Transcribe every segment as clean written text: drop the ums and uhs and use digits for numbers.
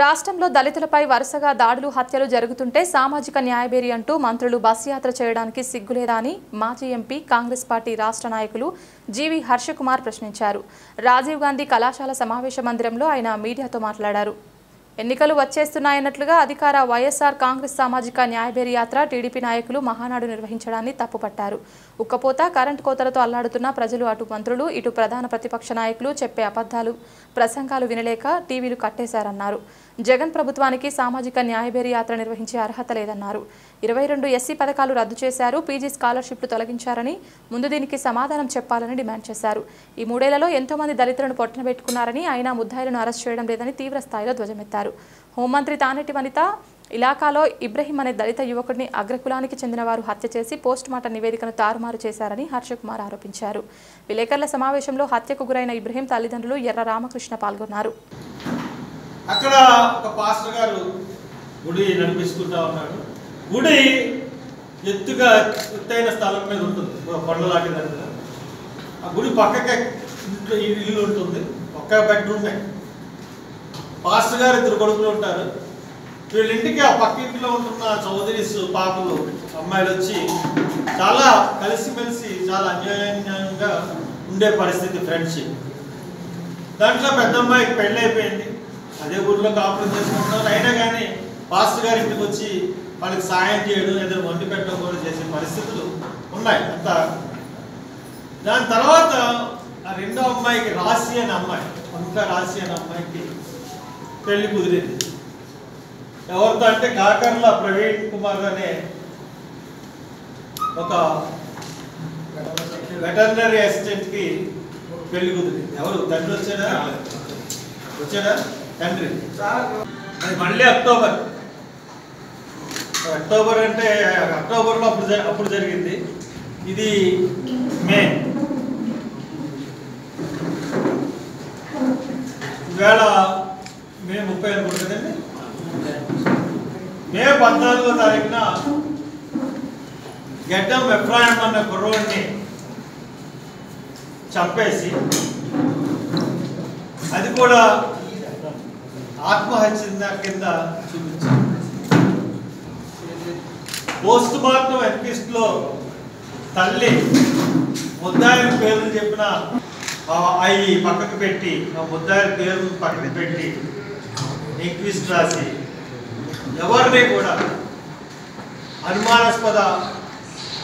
రాష్ట్రంలో దళితులపై వరుసగా దాడులు హత్యలు జరుగుతుంటే సామాజిక న్యాయబేరి అంటూ మంత్రులు బస్ యాత్ర చేయడానికి సిగ్గులేదా అని మాజీ ఎంపీ కాంగ్రెస్ పార్టీ రాష్ట్ర నాయకులు జీవి హర్షకుమార్ ప్రశ్నించారు. రాజీవ్ గాంధీ కళాశాల సమావేశ మందిరంలో ఆయన మీడియాతో మాట్లాడారు. ఎన్నికలు వచ్చేస్తున్నాయన్నట్లుగా అధికార వైఎస్ఆర్ కాంగ్రెస్ సామాజిక న్యాయబేరి యాత్ర టీడీపీ నాయకులు మహానాడు నిర్వహించడాన్ని తప్పుపట్టారు. ఉక్కపోత కరెంటు కోతలతో అల్లాడుతున్న ప్రజలు అటు మంత్రులు ఇటు ప్రధాన ప్రతిపక్ష నాయకులు చెప్పే అబద్ధాలు ప్రసంగాలు వినలేక టీవీలు కట్టేశారన్నారు. జగన్ ప్రభుత్వానికి సామాజిక న్యాయబేరి యాత్ర నిర్వహించే అర్హత లేదన్నారు. 22 ఎస్సీ పథకాలు రద్దు చేశారు, పీజీ స్కాలర్షిప్లు తొలగించారని ముందు దీనికి సమాధానం చెప్పాలని డిమాండ్ చేశారు. ఈ 3 ఏళ్లలో ఎంతో మంది దళితులను పొట్టన పెట్టుకున్నారని అయినా ముద్దాయిలను అరెస్ట్ చేయడం లేదని తీవ్ర స్థాయిలో ధ్వజమెత్తారు. హోంమంత్రి తానేటి వనిత ఇలాకాలో ఇబ్రహీం అనే దళిత యువకుడిని అగ్రకులానికి చెందిన వారు హత్య చేసి పోస్టుమార్టం నివేదికను తారుమారు చేశారని హర్షకుమార్ ఆరోపించారు. విలేకరుల సమావేశంలో హత్యకు గురైన ఇబ్రహీం తల్లిదండ్రులు ఎర్ర రామకృష్ణ పాల్గొన్నారు. అక్కడ ఒక పాస్టర్ గారు గుడి నడిపిస్తుంటా ఉన్నాడు. గుడి ఎత్తైన స్థలం మీద ఉంటుంది, కొండ లాంటి దగ్గర. ఆ గుడి పక్కకే ఇల్లు ఉంటుంది, ఒక్క బెడ్రూమే. పాస్టర్ గారు 2 కొడుకులు ఉంటారు. వీళ్ళింటికి ఆ పక్క ఇంట్లో ఉంటున్న చౌదరీస్ పాపలు అమ్మాయిలు వచ్చి చాలా కలిసిమెలిసి చాలా అన్యాయంగా ఉండే పరిస్థితి, ఫ్రెండ్షిప్. దాంట్లో పెద్ద అమ్మాయికి పెళ్ళి అయిపోయింది, అదే ఊళ్ళో కాపురం చేసుకుంటున్నారు. అయినా కానీ పాస్టర్ గారి ఇంటికి వచ్చి వాళ్ళకి సాయం చేయడం, ఏదైనా వండి పెట్టడం కూడా చేసే పరిస్థితులు ఉన్నాయి అంతా. దాని తర్వాత ఆ 2వ అమ్మాయికి రాశి అనే అమ్మాయి, ఇంకా రాశి అనే అమ్మాయికి పెళ్లి కుదిరింది. ఎవరితో అంటే కాకర్ల ప్రవీణ్ కుమార్ అనే ఒక వెటర్నరీ అసిస్టెంట్కి పెళ్లి కుదిరింది. ఎవరు తండ్రి వచ్చాడా తండ్రి. అది మళ్ళీ అక్టోబర్ అంటే అక్టోబర్లో అప్పుడు జరిగింది. ఇది మే. ఈవేళ మే 30 అనుకుంటుందండి. మే 14వ తారీఖున గడ్డం ఎఫ్రాయిం అన్న కుర్రోడిని చంపేసి, అది కూడా ఆత్మహత్య కింద చూపించారు. పోస్ట్ మార్టం ఎన్క్విస్ట్లో తల్లి ముద్దాయిల పేర్లు చెప్పిన అవి పక్కకు పెట్టి, ఆ ముద్దాయిల పేర్లు పక్కకు పెట్టి ఎన్క్విస్ట్ రాసి ఎవరిని కూడా అనుమానాస్పద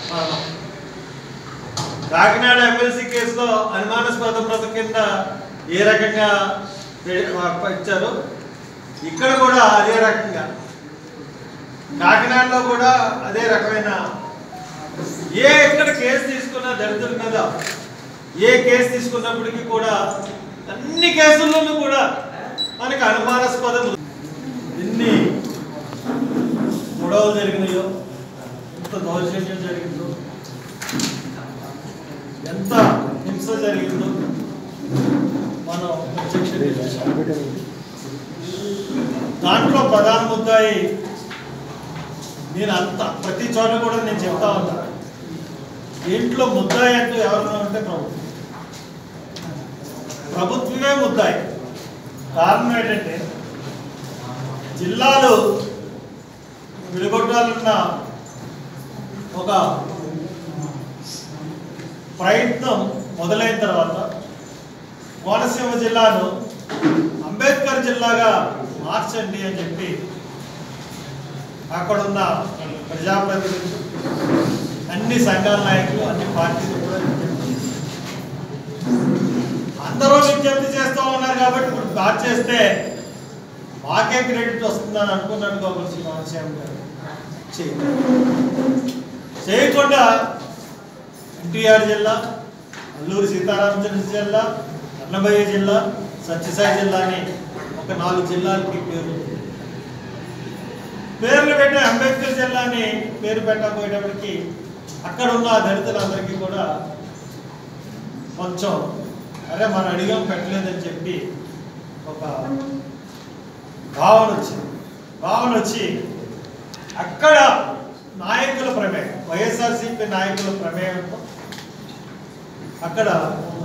మరణం. కాకినాడ ఎమ్మెల్సీ కేసులో అనుమానాస్పద మృతి కింద ఏ రకంగా ఇచ్చారు, ఇక్కడ కూడా అదే రకంగా, కాకినాడలో కూడా అదే రకమైన ఎక్కడ కేసు తీసుకున్నా దళితుల మీద ఏ కేసు తీసుకున్నప్పటికీ కూడా అన్ని కేసుల్లోనూ కూడా మనకి అనుమానాస్పద ఎన్ని గొడవలు జరిగినాయో, ఎంత దౌర్జన్యం జరిగిందో, ఎంత హింస జరిగిందో మనం దాంట్లో ప్రధాన ముద్దాయి నేను ప్రతి చోట కూడా నేను చెప్తా ఉన్నా, దీంట్లో ముద్దాయి అంటూ ఎవరైనా ఉంటే ప్రభుత్వమే ముద్దాయి. కారణం ఏంటంటే జిల్లాలు విడగొట్టాలన్న ఒక ప్రయత్నం మొదలైన తర్వాత కోనసీమ జిల్లాను అంబేద్కర్ జిల్లాగా మార్చండి అని చెప్పి అక్కడున్న ప్రజాప్రతినిధులు, అన్ని సంఘాల నాయకులు, అన్ని పార్టీలు కూడా అందరూ విజ్ఞప్తి చేస్తూ ఉన్నారు. కాబట్టి ఇప్పుడు మార్చేస్తే మాకే క్రెడిట్ వస్తుందని అనుకున్నాను కాబట్టి కోనసీమ గారు చేయకుండా ఎన్టీఆర్ జిల్లా, అల్లూరి సీతారామచంద్ర జిల్లా, అన్నమయ్య జిల్లా, సత్యసాయి జిల్లా అని ఒక 4 జిల్లాలకి పేర్లు పెట్టే అంబేద్కర్ జిల్లా అని పేరు పెట్టకపోయేటప్పటికి అక్కడ ఉన్న దళితులందరికీ కూడా కొంచెం అరే మన అడిగాం పెట్టలేదని చెప్పి ఒక భావన వచ్చి అక్కడ నాయకుల ప్రమేయం, వైఎస్ఆర్సీపీ నాయకుల ప్రమేయంతో అక్కడ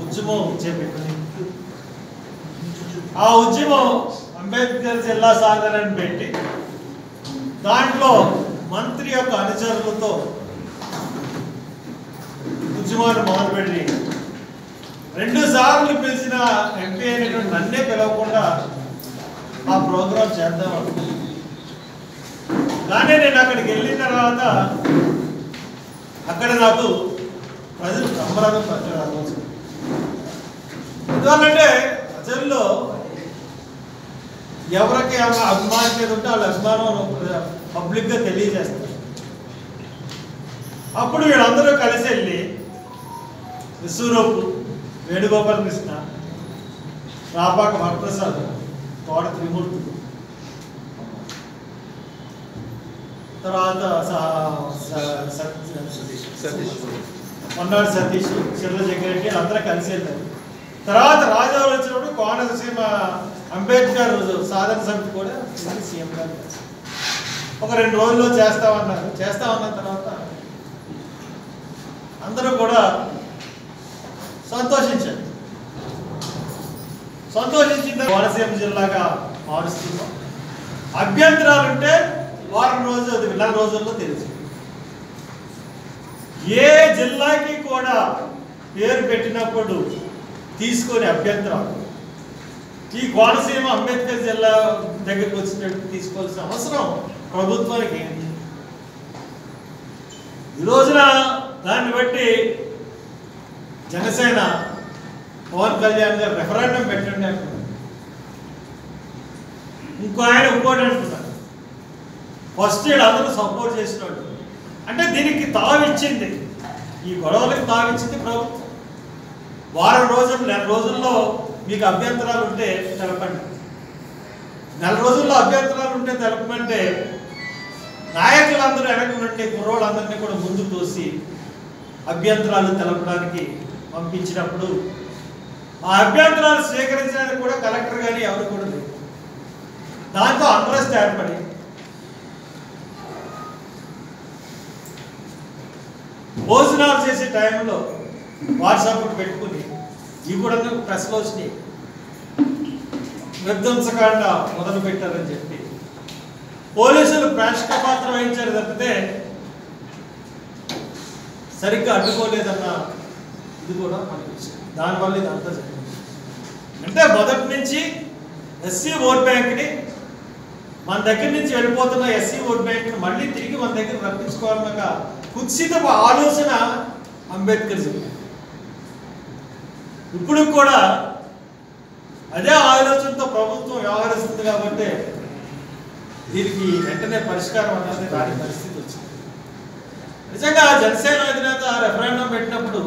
ఉద్యమం చేపట్టింది. ఆ ఉద్యమం అంబేద్కర్ జిల్లా సాధన అని పెట్టి దాంట్లో మంత్రి యొక్క అనుచరులతో ఉద్యమాన్ని మొదలుపెట్టి 2 సార్లు పిలిచిన ఎంపీ అయినటువంటి నన్నే పిలవకుండా ఆ ప్రోగ్రాం చేద్దాం అనుకున్నాను. కానీ నేను అక్కడికి వెళ్ళిన తర్వాత అక్కడ నాకు ప్రజలు సంబరాలు పట్టారు. ఎందువల్లంటే ప్రజల్లో ఎవరికి అభిమానం మీద ఉంటే వాళ్ళ అభిమానం పబ్లిక్గా తెలియజేస్తారు. అప్పుడు వీళ్ళందరూ కలిసి వెళ్ళి విశ్వరూపు, వేణుగోపాల్ కృష్ణ, రాపాక వరప్రసాద్, తోట త్రిమూర్తి, తర్వాత మొన్నాడు సతీష్, చిర్ల జగ్గిరెడ్డి అందరూ కలిసి వెళ్ళారు. తర్వాత రాజావారు వచ్చినప్పుడు కోనసీమ అంబేద్కర్ సాధన సమితి కూడా సీఎం గారు ఒక 2 రోజుల్లో చేస్తామన్నారు. చేస్తామన్న తర్వాత అందరూ కూడా సంతోషించారు. సంతోషించిన కోనసీమ జిల్లాగా మారుస్తున్నాం. అభ్యంతరాలు ఉంటే వారం రోజులు 4 రోజుల్లో తెలుసు. ఏ జిల్లాకి కూడా పేరు పెట్టినప్పుడు తీసుకొని అభ్యంతరాలు ఈ కోనసీమ అంబేద్కర్ జిల్లా దగ్గరికి వచ్చినట్టు తీసుకోవాల్సిన అవసరం ప్రభుత్వానికి ఏంటి? ఈ రోజున దాన్ని బట్టి జనసేన పవన్ కళ్యాణ్ గారు రెఫరెండం పెట్టండి అంటున్నారు. ఇంకోటి అంటున్నారు. ఫస్ట్ అందరూ సపోర్ట్ చేసినట్టు అంటే దీనికి తావిచ్చింది, ఈ గొడవలకు తావిచ్చింది ప్రభుత్వం. వారం రోజులు 4 రోజుల్లో మీకు అభ్యంతరాలు ఉంటే తెలపండి. 4 రోజుల్లో అభ్యంతరాలు ఉంటే తెలపమంటే నాయకులందరూ వెనక నుండి కుర్రోళ్ళందరినీ కూడా ముందు తోసి అభ్యంతరాలు తెలపడానికి పంపించినప్పుడు ఆ అభ్యంతరాలు స్వీకరించడానికి కూడా కలెక్టర్ కానీ ఎవరు కూడా లేదు. దాంతో అంట్రెస్ట్ ఏర్పడి భోజనాలు చేసే టైంలో వాట్సాప్ పెట్టుకుని ఇవి కూడా ప్రెస్లో వచ్చినాయి, విధ్వంసకాండ మొదలు పెట్టారని చెప్పి పోలీసులు ప్రేక్షక పాత్ర వహించారు తప్పితే సరిగ్గా అడ్డుకోలేదన్న ఇది కూడా మనకి వచ్చింది. దానివల్ల ఇదంతా జరిగింది. అంటే మొదటి నుంచి ఎస్సీ ఓట్ బ్యాంక్ని మన దగ్గర నుంచి వెళ్ళిపోతున్న ఎస్సీ ఓట్ బ్యాంక్ని మళ్ళీ తిరిగి మన దగ్గర రప్పించుకోవాలన్న కుత్సిత ఆలోచన అంబేద్కర్ చెప్పారు. ఇప్పుడు కూడా అదే ఆలోచనతో ప్రభుత్వం వ్యవహరిస్తుంది కాబట్టి దీనికి వెంటనే పరిష్కారం అన్నది రాని పరిస్థితి వచ్చింది. నిజంగా జనసేన అధినేత రెఫరెండం పెట్టినప్పుడు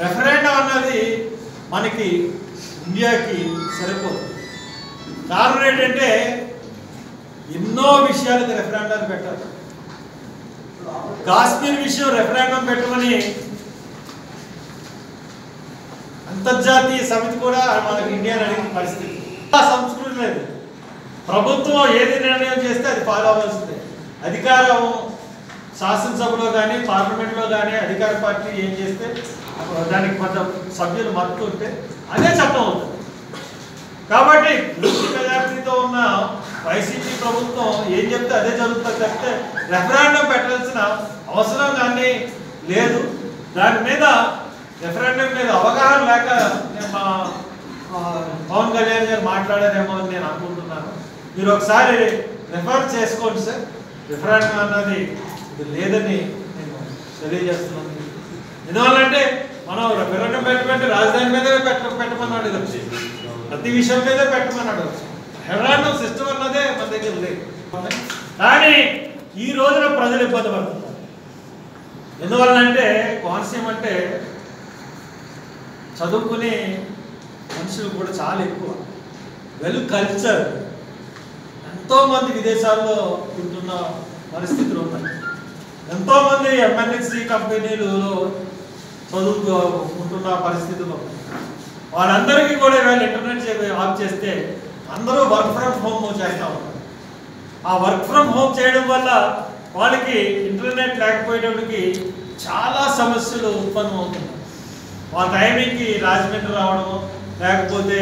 రెఫరెండం అన్నది మనకి ఇండియాకి సరిపోదు. కారణం ఏంటంటే ఎన్నో విషయాలకు రెఫరెండాలు పెట్టారు. కాశ్మీర్ విషయం రెఫరెండం పెట్టమని అంతర్జాతీయ సమితి కూడా మనకి ఇండియాని అడిగిన పరిస్థితి. సంస్కృతి లేదు. ప్రభుత్వం ఏది నిర్ణయం చేస్తే అది ఫాలో అవ్వాల్సిందే. అధికారం శాసనసభలో కానీ పార్లమెంట్లో కానీ అధికార పార్టీ ఏం చేస్తే దానికి కొంత సభ్యులు మద్దతు ఉంటే అదే చట్టం అవుతుంది. కాబట్టి పూర్తి మెజారిటీతో ఉన్న వైసీపీ ప్రభుత్వం ఏం చెప్తే అదే జరుగుతుంది తప్పితే రెఫరెండం పెట్టాల్సిన అవసరం కానీ లేదు. దాని మీద రెఫరెండం మీద అవగాహన లేక మా పవన్ కళ్యాణ్ గారు మాట్లాడారేమో అని నేను అనుకుంటున్నాను. మీరు ఒకసారి రెఫర్ చేసుకోండి సార్. రెఫరెండం అన్నది ఇది లేదని నేను తెలియజేస్తున్నాను. ఎందువల్లంటే మనం రెఫరెండం పెట్టమంటే రాజధాని మీదే పెట్టమన్నాడు వచ్చి, ప్రతి విషయం మీదే పెట్టమన్నాడు. రెఫరెండం సిస్టమ్ అన్నదే మన దగ్గర లేదు. కానీ ఈ రోజున ప్రజలు ఇబ్బంది పడుతున్నారు. ఎందువల్లంటే కోనసీమ అంటే చదువుకునే మనుషులు కూడా చాలా ఎక్కువ, వెల్ కల్చర్, ఎంతోమంది విదేశాల్లో ఉంటున్న పరిస్థితులు ఉన్నాయి. ఎంతోమంది ఎంఎన్ఎస్సి కంపెనీలలో చదువుకుంటున్న పరిస్థితులు ఉన్నాయి. వాళ్ళందరికీ కూడా వీళ్ళు ఇంటర్నెట్ ఆఫ్ చేస్తే అందరూ వర్క్ ఫ్రమ్ హోమ్ చేస్తూ ఉంటారు. ఆ వర్క్ ఫ్రమ్ హోమ్ చేయడం వల్ల వాళ్ళకి ఇంటర్నెట్ లేకపోయేటప్పటికి చాలా సమస్యలు ఉత్పన్నం అవుతున్నాయి. వాళ్ళ టైమింగ్కి రాజమండ్రి రావడం లేకపోతే